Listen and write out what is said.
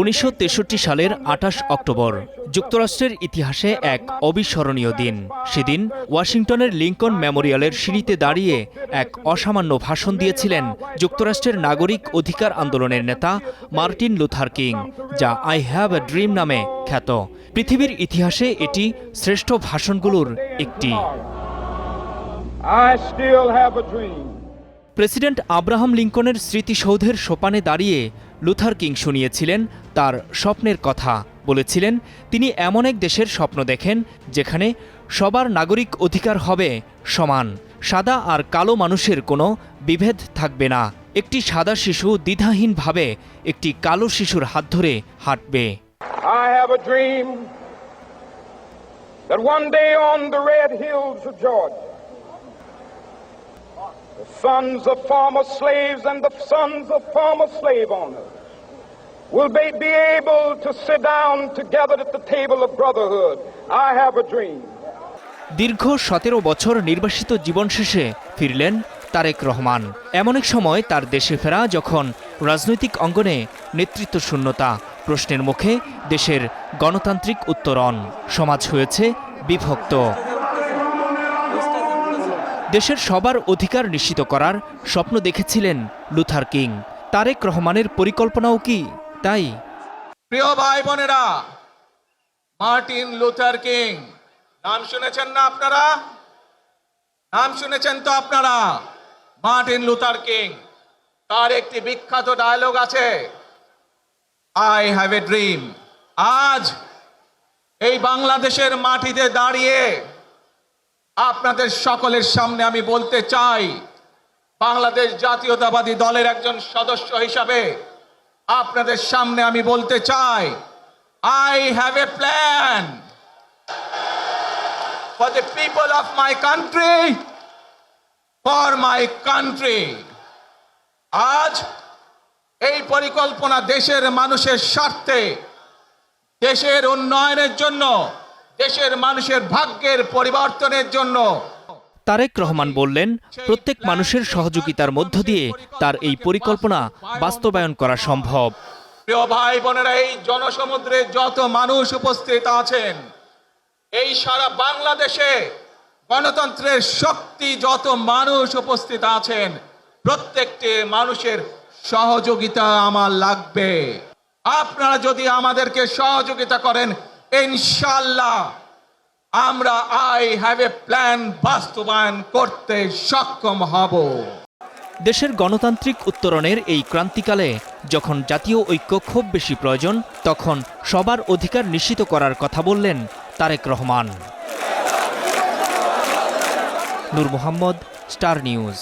1963 সালের 28 অক্টোবর যুক্তরাষ্ট্রের ইতিহাসে এক অবিস্মরণীয় দিন। সেদিন ওয়াশিংটনের লিংকন মেমোরিয়ালের সিঁড়িতে দাঁড়িয়ে এক অসামান্য ভাষণ দিয়েছিলেন যুক্তরাষ্ট্রের নাগরিক অধিকার আন্দোলনের নেতা মার্টিন লুথার কিং, যা আই হ্যাভ এ ড্রিম নামে খ্যাত। পৃথিবীর ইতিহাসে এটি শ্রেষ্ঠ ভাষণগুলোর একটি। প্রেসিডেন্ট আব্রাহাম লিংকনের স্মৃতিসৌধের সোপানে দাঁড়িয়ে লুথার কিং শুনিয়েছিলেন তার স্বপ্নের কথা। বলেছিলেন তিনি এমন এক দেশের স্বপ্ন দেখেন যেখানে সবার নাগরিক অধিকার হবে সমান, সাদা আর কালো মানুষের কোনো বিভেদ থাকবে না। একটি সাদা শিশু দ্বিধাহীনভাবে একটি কালো শিশুর হাত ধরে হাঁটবে। I have a dream that one day on the red hills of Georgia, the sons of former slaves and the sons of former slave owners will be able to sit down together at the table of brotherhood. I have a dream. দীর্ঘ 17 বছর নির্বাসিত জীবন শেষে ফিরলেন তারেক রহমান। এমন এক সময় তার দেশে ফেরা যখন রাজনৈতিক অঙ্গনে নেতৃত্ব শূন্যতা, প্রশ্নের মুখে দেশের গণতান্ত্রিক উত্তরণ, সমাজ হয়েছে বিভক্ত। দেশের সবার অধিকার নিশ্চিত করার স্বপ্ন দেখেছিলেন লুথার কিং। তারেক রহমানের পরিকল্পনাও কি তাই? প্রিয় ভাই বোনেরা, মার্টিন লুথার কিং নাম শুনেছেন না আপনারা? নাম শুনেছেন তো আপনারা? মার্টিন লুথার কিং, তার একটি বিখ্যাত ডায়লগ আছে, আই হ্যাভ এ ড্রিম। আজ এই বাংলাদেশের মাটিতে দাঁড়িয়ে আপনাদের সকলের সামনে আমি বলতে চাই, বাংলাদেশ জাতীয়তাবাদী দলের একজন সদস্য হিসাবে আপনাদের সামনে আমি বলতে চাই, I have a plan for the people of my country, for my country. আজ এই পরিকল্পনা দেশের মানুষের স্বার্থে, দেশের উন্নয়নের জন্য, দেশের মানুষের ভাগ্যের পরিবর্তনের জন্য। তারেক রহমান বললেন, প্রত্যেক মানুষের সহযোগিতার মধ্য দিয়ে তার এই পরিকল্পনা বাস্তবায়ন করা সম্ভব। প্রিয় ভাই বোনেরা, এই জনসমুদ্রে যত মানুষ উপস্থিত আছেন, এই সারা বাংলাদেশে গণতন্ত্রের শক্তি যত মানুষ উপস্থিত আছেন, প্রত্যেকটি মানুষের সহযোগিতা আমার লাগবে। আপনারা যদি আমাদেরকে সহযোগিতা করেন, ইনশাআল্লাহ আমরা আই হ্যাভ এ প্ল্যান বাস্তবায়ন করতে সক্ষম হব। দেশের গণতান্ত্রিক উত্তরণের এই ক্রান্তিকালে যখন জাতীয় ঐক্য খুব বেশি প্রয়োজন, তখন সবার অধিকার নিশ্চিত করার কথা বললেন তারেক রহমান। নূর মোহাম্মদ, স্টার নিউজ।